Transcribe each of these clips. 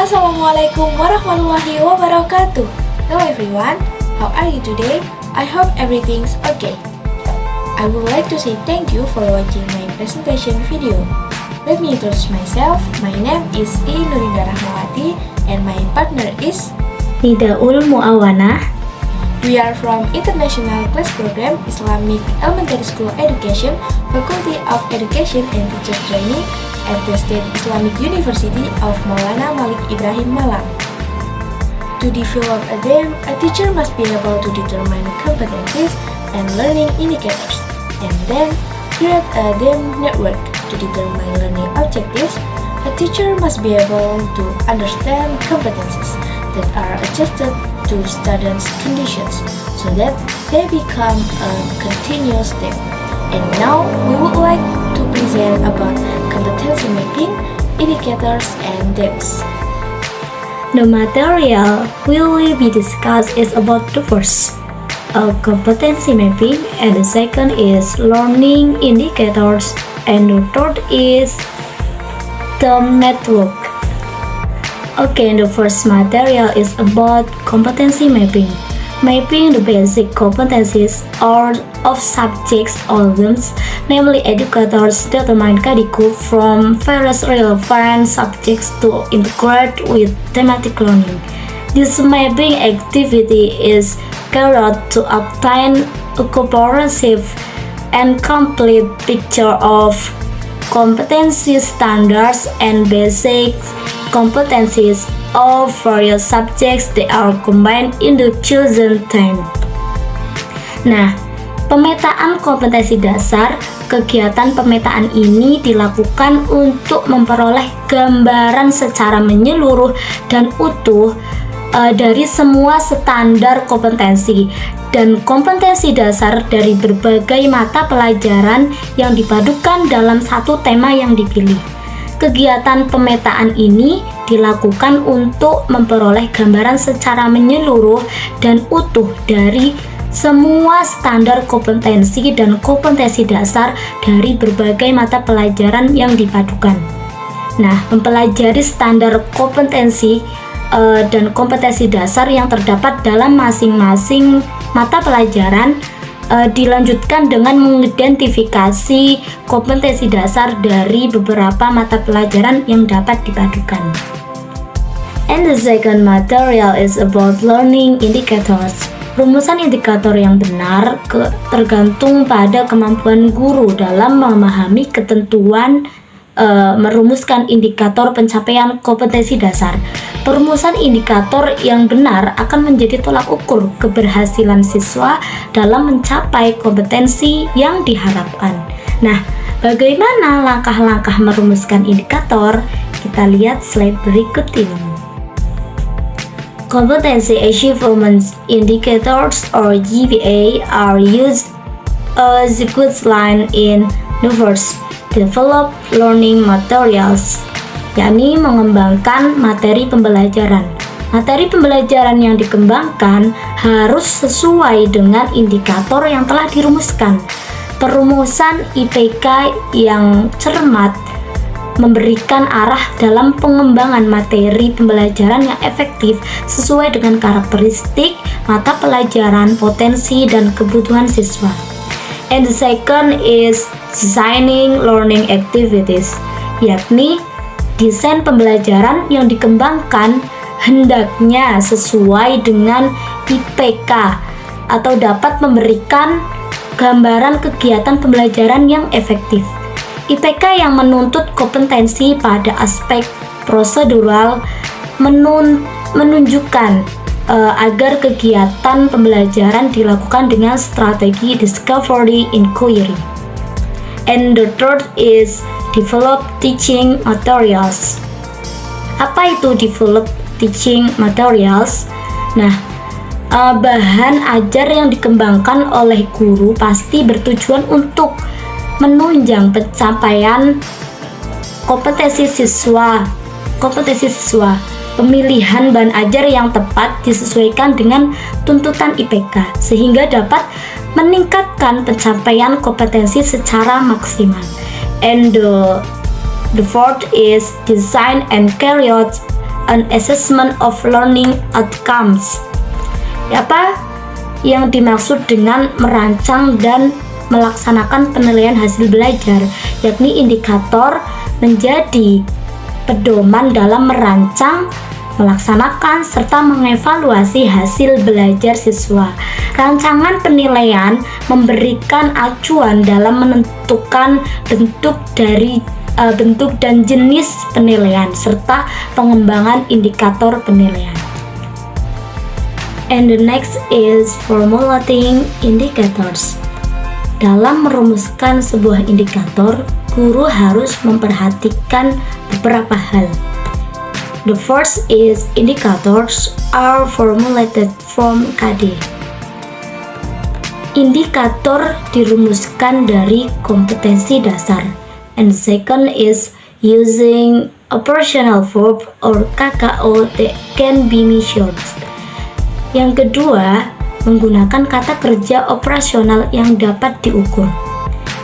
Assalamualaikum warahmatullahi wabarakatuh. Hello everyone, how are you today? I hope everything's okay. I would like to say thank you for watching my presentation video. Let me introduce myself. My name is Nurinda Rahmawati and my partner is Nidaul Muawana. We are from International Class Program Islamic Elementary School Education, Faculty of Education and Teacher Training at the State Islamic University of Maulana Malik Ibrahim Malang. To develop a DEM, a teacher must be able to determine competencies and learning indicators, and then create a DEM network to determine learning objectives. A teacher must be able to understand competencies that are adjusted to students' conditions so that they become a continuous DEM. And now we would like to present about competency mapping, indicators, and DEMs. The material will be discussed is about the first, competency mapping, and the second is learning indicators, and the third is DEM network. Okay, the first material is about competency mapping. Mapping the basic competencies of subjects or themes, namely educators determine curriculum from various relevant subjects to integrate with thematic learning. This mapping activity is carried out to obtain a comprehensive and complete picture of competency standards and basic competencies of various subjects that are combined in the chosen theme. Nah, pemetaan kompetensi dasar, kegiatan pemetaan ini dilakukan untuk memperoleh gambaran secara menyeluruh dan utuh dari semua standar kompetensi dan kompetensi dasar dari berbagai mata pelajaran yang dipadukan dalam satu tema yang dipilih. Kegiatan pemetaan ini dilakukan untuk memperoleh gambaran secara menyeluruh dan utuh dari semua standar kompetensi dan kompetensi dasar dari berbagai mata pelajaran yang dipadukan. Nah, mempelajari standar kompetensi dan kompetensi dasar yang terdapat dalam masing-masing mata pelajaran dilanjutkan dengan mengidentifikasi kompetensi dasar dari beberapa mata pelajaran yang dapat dipadukan. And the second material is about learning indicators. Rumusan indikator yang benar tergantung pada kemampuan guru dalam memahami ketentuan merumuskan indikator pencapaian kompetensi dasar. Perumusan indikator yang benar akan menjadi tolak ukur keberhasilan siswa dalam mencapai kompetensi yang diharapkan. Nah, bagaimana langkah-langkah merumuskan indikator? Kita lihat slide berikut ini. Competency Achievement Indicators or GPA are used as a guideline in the first develop learning materials, yakni mengembangkan materi pembelajaran. Materi pembelajaran yang dikembangkan harus sesuai dengan indikator yang telah dirumuskan. Perumusan IPK yang cermat memberikan arah dalam pengembangan materi pembelajaran yang efektif sesuai dengan karakteristik mata pelajaran, potensi, dan kebutuhan siswa. And the second is designing learning activities, yakni desain pembelajaran yang dikembangkan hendaknya sesuai dengan IPK atau dapat memberikan gambaran kegiatan pembelajaran yang efektif. IPK yang menuntut kompetensi pada aspek prosedural menunjukkan agar kegiatan pembelajaran dilakukan dengan strategi discovery inquiry. And the third is develop teaching materials. Apa itu develop teaching materials? Nah, bahan ajar yang dikembangkan oleh guru pasti bertujuan untuk menunjang pencapaian kompetensi siswa. Pemilihan bahan ajar yang tepat disesuaikan dengan tuntutan IPK sehingga dapat meningkatkan pencapaian kompetensi secara maksimal. And the fourth is design and carry out an assessment of learning outcomes. Apa yang dimaksud dengan merancang dan melaksanakan penilaian hasil belajar, yakni indikator menjadi pedoman dalam merancang, melaksanakan, serta mengevaluasi hasil belajar siswa. Rancangan penilaian memberikan acuan dalam menentukan bentuk dan jenis penilaian serta pengembangan indikator penilaian. And the next is formulating indicators. Dalam merumuskan sebuah indikator, guru harus memperhatikan beberapa hal. The first is indicators are formulated from KD. Indikator dirumuskan dari kompetensi dasar. And the second is using operational verb or KKO that can be measured. Yang kedua, menggunakan kata kerja operasional yang dapat diukur.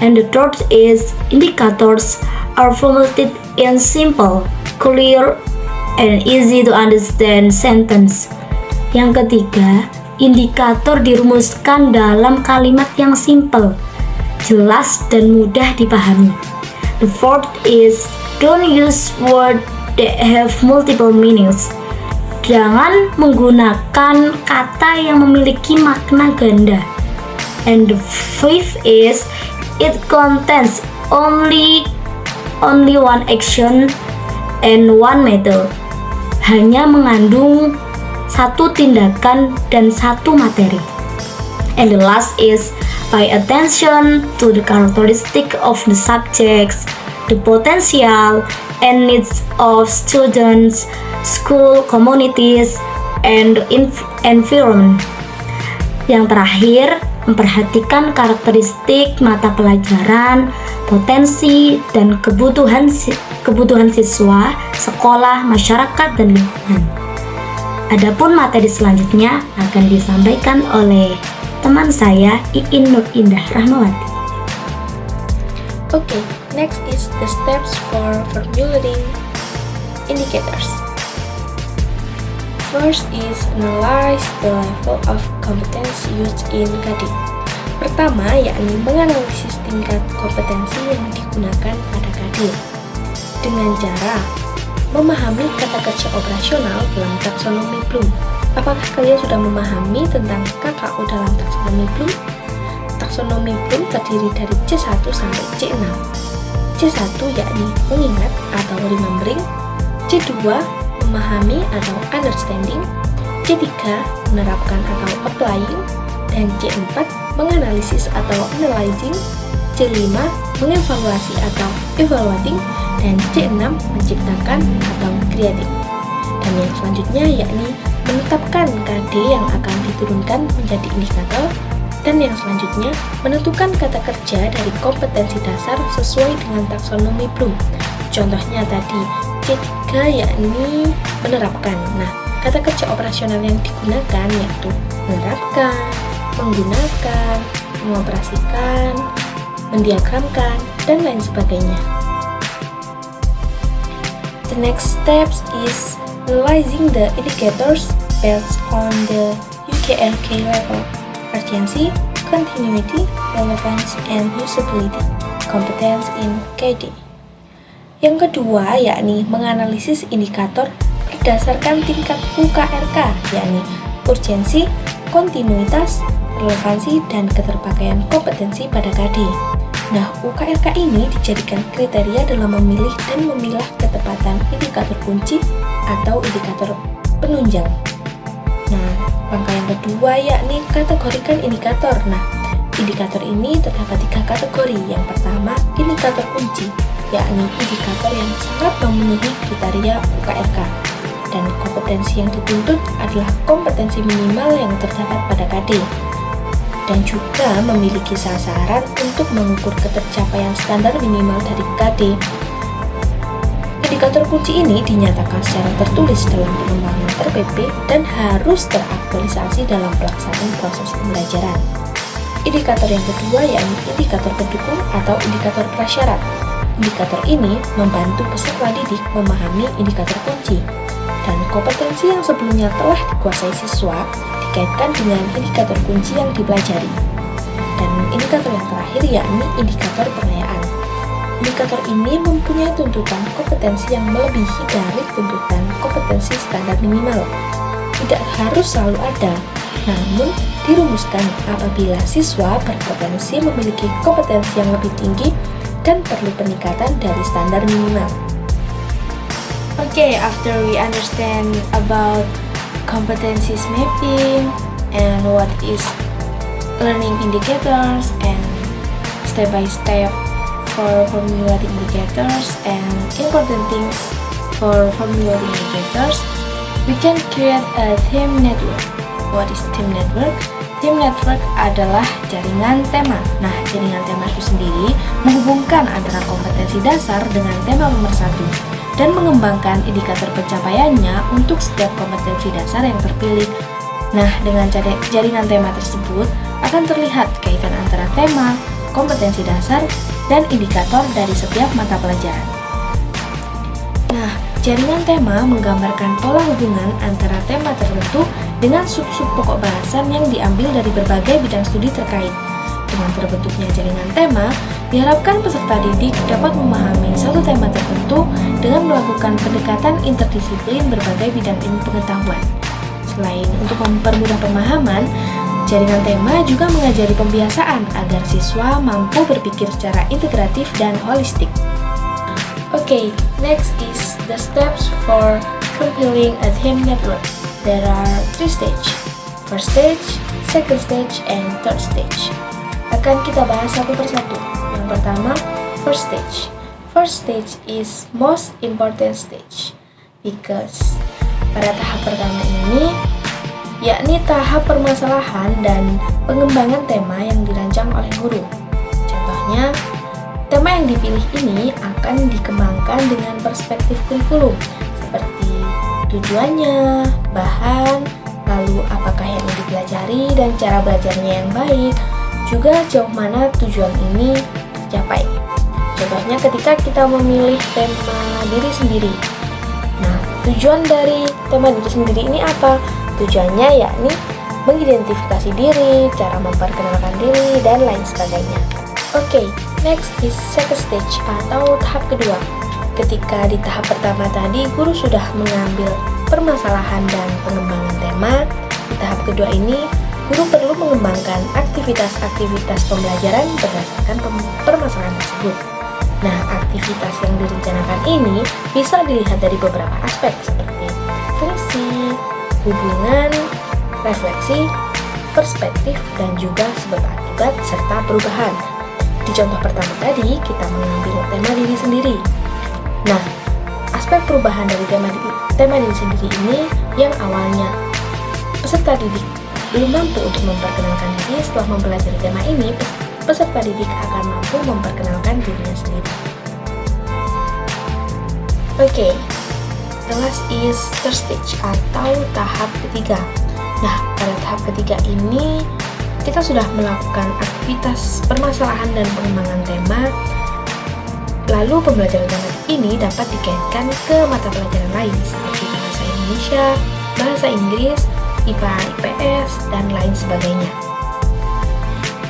And the third is indicators are formulated in simple, clear, and easy to understand sentence. Yang ketiga, indikator dirumuskan dalam kalimat yang simple, jelas, dan mudah dipahami. The fourth is don't use words that have multiple meanings. Jangan menggunakan kata yang memiliki makna ganda. And the fifth is it contains only one action and one method. Hanya mengandung satu tindakan dan satu materi. And the last is pay attention to the characteristic of the subjects, the potential and needs of students, school, communities, and environment. Yang terakhir, memperhatikan karakteristik mata pelajaran, potensi, dan kebutuhan siswa, sekolah, masyarakat, dan lingkungan. Adapun materi selanjutnya akan disampaikan oleh teman saya, Iin Nur Indah Rahmawati. Okay, next is the steps for formulating indicators. First is analyze the level of competence used in KD. Pertama, yakni menganalisis tingkat kompetensi yang digunakan pada KD dengan cara memahami kata kerja operasional dalam taksonomi Bloom. Apakah kalian sudah memahami tentang KKO dalam taksonomi Bloom? Taksonomi Bloom terdiri dari C1 sampai C6. C1 yakni mengingat atau remembering, C2 memahami atau understanding, C3 menerapkan atau applying, dan C4 menganalisis atau analyzing, C5 mengevaluasi atau evaluating, dan C6 menciptakan atau creating. Dan yang selanjutnya yakni menetapkan KD yang akan diturunkan menjadi indikator, dan yang selanjutnya menentukan kata kerja dari kompetensi dasar sesuai dengan taksonomi Bloom. Contohnya tadi C3 yakni menerapkan. Nah, kata kerja operasional yang digunakan yaitu menerapkan, menggunakan, mengoperasikan, mendiagramkan, dan lain sebagainya. The next steps is analyzing the indicators based on the UKLK level: urgency, continuity, relevance, and usability, competence in KD. Yang kedua yakni menganalisis indikator berdasarkan tingkat UKRK, yakni urgensi, kontinuitas, relevansi, dan keterpakaian kompetensi pada KD. Nah, UKRK ini dijadikan kriteria dalam memilih dan memilah ketepatan indikator kunci atau indikator penunjang. Nah, langkah yang kedua yakni kategorikan indikator. Nah, indikator ini terdapat 3 kategori. Yang pertama, indikator kunci, yakni indikator yang sangat memenuhi kriteria UKRK, dan kompetensi yang dituntut adalah kompetensi minimal yang terdapat pada KD, dan juga memiliki sasaran untuk mengukur ketercapaian standar minimal dari KD. Indikator kunci ini dinyatakan secara tertulis dalam pengembangan RPP dan harus teraktualisasi dalam pelaksanaan proses pembelajaran. Indikator yang kedua yakni indikator pendukung atau indikator prasyarat. Indikator ini membantu peserta didik memahami indikator kunci, dan kompetensi yang sebelumnya telah dikuasai siswa dikaitkan dengan indikator kunci yang dipelajari. Dan indikator yang terakhir yakni indikator pengayaan. Indikator ini mempunyai tuntutan kompetensi yang melebihi dari tuntutan kompetensi standar minimal. Tidak harus selalu ada, namun dirumuskan apabila siswa berpotensi memiliki kompetensi yang lebih tinggi dan perlu peningkatan dari standar minimal. Okay, after we understand about competencies mapping and what is learning indicators and step by step for formulating indicators and important things for formulating indicators, we can create a team network. What is team network? Team network adalah jaringan tema. Nah, jaringan tema itu sendiri menghubungkan antara kompetensi dasar dengan tema pemersatu dan mengembangkan indikator pencapaiannya untuk setiap kompetensi dasar yang terpilih. Nah, dengan jaringan tema tersebut akan terlihat kaitan antara tema, kompetensi dasar, dan indikator dari setiap mata pelajaran. Nah, jaringan tema menggambarkan pola hubungan antara tema tertentu dengan sub-sub pokok bahasan yang diambil dari berbagai bidang studi terkait. Dengan terbentuknya jaringan tema, diharapkan peserta didik dapat memahami satu tema tertentu dengan melakukan pendekatan interdisiplin berbagai bidang ilmu pengetahuan. Selain untuk mempermudah pemahaman, jaringan tema juga mengajari pembiasaan agar siswa mampu berpikir secara integratif dan holistik. Okay, next is the steps for compiling a team network. There are 3 stages: first stage, second stage, and third stage. Akan kita bahas satu persatu. Yang pertama, first stage. First stage is most important stage because pada tahap pertama ini yakni tahap permasalahan dan pengembangan tema yang dirancang oleh guru. Contohnya, tema yang dipilih ini akan dikembangkan dengan perspektif kurikulum seperti tujuannya, bahan, lalu apakah yang dipelajari dan cara belajarnya yang baik, juga jauh mana tujuan ini tercapai. Contohnya ketika kita memilih tema diri sendiri. Nah, tujuan dari tema diri sendiri ini apa? Tujuannya yakni mengidentifikasi diri, cara memperkenalkan diri, dan lain sebagainya. Oke, next is second stage atau tahap kedua. Ketika di tahap pertama tadi guru sudah mengambil permasalahan dan pengembangan tema, di tahap kedua ini guru perlu mengembangkan aktivitas-aktivitas pembelajaran berdasarkan permasalahan tersebut. Nah, aktivitas yang direncanakan ini bisa dilihat dari beberapa aspek seperti fungsi, hubungan, refleksi, perspektif, dan juga sebab akibat serta perubahan. Di contoh pertama tadi, kita mengambil tema diri sendiri. Nah, aspek perubahan dari tema diri sendiri ini yang awalnya peserta didik belum mampu untuk memperkenalkan diri. Setelah mempelajari tema ini, peserta didik akan mampu memperkenalkan dirinya sendiri. Oke, the last is third stage atau tahap ketiga. Nah, pada tahap ketiga ini kita sudah melakukan aktivitas permasalahan dan pengembangan tema. Lalu pembelajaran tema ini dapat dikaitkan ke mata pelajaran lain seperti bahasa Indonesia, bahasa Inggris, IPA, IPS, dan lain sebagainya.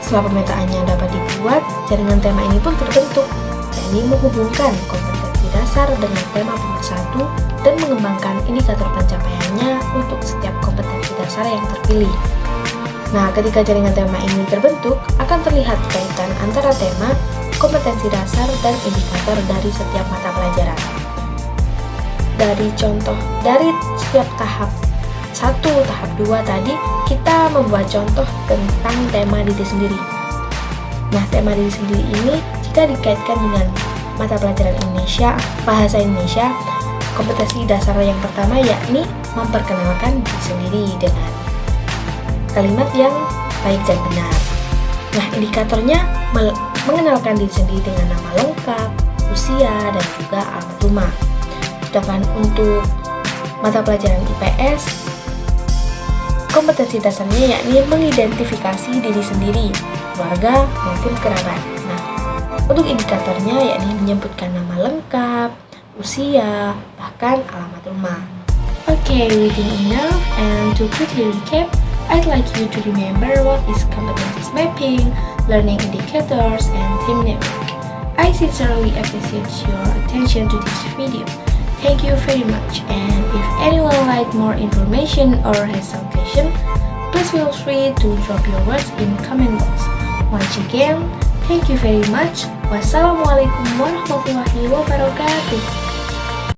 Setelah pemetaannya dapat dibuat, jaringan tema ini pun terbentuk, yakni menghubungkan kompetensi dasar dengan tema pemersatu dan mengembangkan indikator pencapaiannya untuk setiap kompetensi dasar yang terpilih. Nah, ketika jaringan tema ini terbentuk, akan terlihat kaitan antara tema, kompetensi dasar, dan indikator dari setiap mata pelajaran. Dari contoh, dari setiap tahap 1, tahap 2 tadi, kita membuat contoh tentang tema diri sendiri. Nah, tema diri sendiri ini jika dikaitkan dengan mata pelajaran Indonesia, bahasa Indonesia, kompetensi dasar yang pertama yakni memperkenalkan diri sendiri dengan kalimat yang baik dan benar. Nah, indikatornya mengenalkan diri sendiri dengan nama lengkap, usia, dan juga alamat rumah. Sedangkan untuk mata pelajaran IPS, kompetensi dasarnya yakni mengidentifikasi diri sendiri, keluarga maupun kerabat. Nah, untuk indikatornya yakni menyebutkan nama lengkap, usia, bahkan alamat rumah. Okay, reading enough, and to quickly recap, I'd like you to remember what is competencies mapping, learning indicators, and team network. I sincerely appreciate your attention to this video. Thank you very much, and if anyone would like more information or has some question, please feel free to drop your words in comment box. Once again, thank you very much. Wassalamualaikum warahmatullahi wabarakatuh.